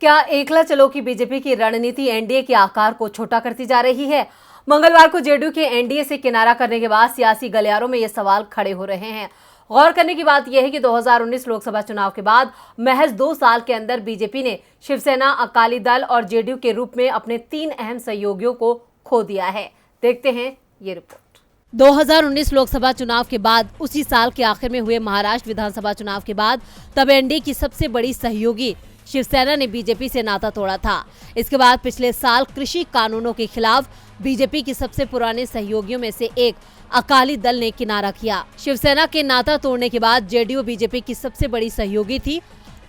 क्या एकला चलो की बीजेपी की रणनीति एनडीए के आकार को छोटा करती जा रही है? मंगलवार को जेडीयू के एनडीए से किनारा करने के बाद सियासी गलियारों में ये सवाल खड़े हो रहे हैं। गौर करने की बात यह है कि 2019 लोकसभा चुनाव के बाद महज 2 साल के अंदर बीजेपी ने शिवसेना, अकाली दल और जेडीयू के रूप में अपने 3 अहम सहयोगियों को खो दिया है। देखते हैं ये रिपोर्ट। 2019 लोकसभा चुनाव के बाद उसी साल के आखिर में हुए महाराष्ट्र विधानसभा चुनाव के बाद तब एनडीए की सबसे बड़ी सहयोगी शिवसेना ने बीजेपी से नाता तोड़ा था। इसके बाद पिछले साल कृषि कानूनों के खिलाफ बीजेपी की सबसे पुराने सहयोगियों में से एक अकाली दल ने किनारा किया। शिवसेना के नाता तोड़ने के बाद जेडीयू बीजेपी की सबसे बड़ी सहयोगी थी।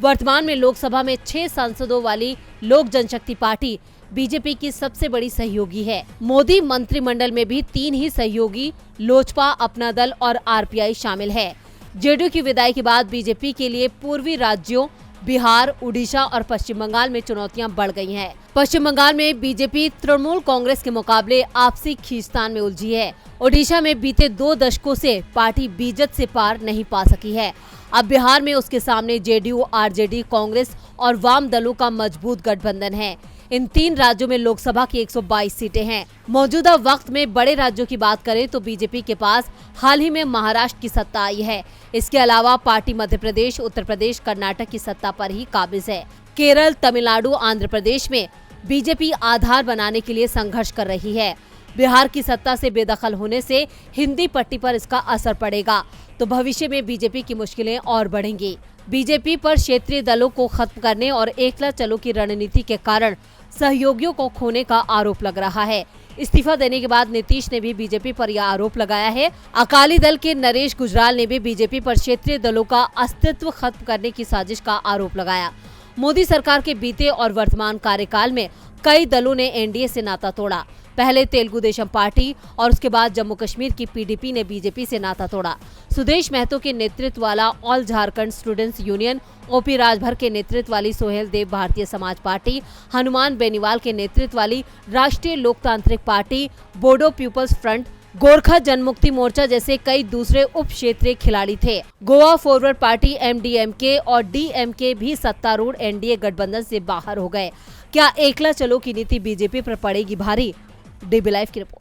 वर्तमान में लोकसभा में 6 सांसदों वाली लोक जनशक्ति पार्टी बीजेपी की सबसे बड़ी सहयोगी है। मोदी मंत्रिमंडल में भी 3 ही सहयोगी लोजपा, अपना दल और आरपीआई शामिल है। जेडीयू की विदाई के बाद बीजेपी के लिए पूर्वी राज्यों बिहार, उड़ीसा और पश्चिम बंगाल में चुनौतियां बढ़ गई हैं। पश्चिम बंगाल में बीजेपी तृणमूल कांग्रेस के मुकाबले आपसी खींचतान में उलझी है। ओडिशा में बीते 2 दशकों से पार्टी बीजेपी से पार नहीं पा सकी है। अब बिहार में उसके सामने जेडीयू, आरजेडी, कांग्रेस और वाम दलों का मजबूत गठबंधन है। इन 3 राज्यों में लोकसभा की 122 सीटें हैं। मौजूदा वक्त में बड़े राज्यों की बात करें तो बीजेपी के पास हाल ही में महाराष्ट्र की सत्ता आई है। इसके अलावा पार्टी मध्य प्रदेश, उत्तर प्रदेश, कर्नाटक की सत्ता पर ही काबिज है। केरल, तमिलनाडु, आंध्र प्रदेश में बीजेपी आधार बनाने के लिए संघर्ष कर रही है। बिहार की सत्ता से बेदखल होने से हिंदी पट्टी पर इसका असर पड़ेगा तो भविष्य में बीजेपी की मुश्किलें और बढ़ेंगी। बीजेपी पर क्षेत्रीय दलों को खत्म करने और एकला चलो की रणनीति के कारण सहयोगियों को खोने का आरोप लग रहा है। इस्तीफा देने के बाद नीतीश ने भी बीजेपी पर यह आरोप लगाया है। अकाली दल के नरेश गुजराल ने भी बीजेपी पर क्षेत्रीय दलों का अस्तित्व खत्म करने की साजिश का आरोप लगाया। मोदी सरकार के बीते और वर्तमान कार्यकाल में कई दलों ने एनडीए से नाता तोड़ा। पहले तेलुगु देशम पार्टी और उसके बाद जम्मू कश्मीर की पीडीपी ने बीजेपी से नाता तोड़ा। सुदेश महतो के नेतृत्व वाला all Jharkhand students union, OP Rajbhar के नेतृत्व वाली सोहेल देव भारतीय समाज पार्टी, हनुमान बेनीवाल के नेतृत्व वाली राष्ट्रीय लोकतांत्रिक party, Bodo people's front, Gorkha Janmukti Morcha जैसे कई दूसरे उप क्षेत्रीय खिलाड़ी थे। गोवा फॉरवर्ड पार्टी, एमडीएमके और डीएमके भी सत्तारूढ़ एनडीए गठबंधन से बाहर हो गए। क्या एकला चलो की नीति बीजेपी पर पड़ेगी भारी? डीबी लाइव की रिपोर्ट।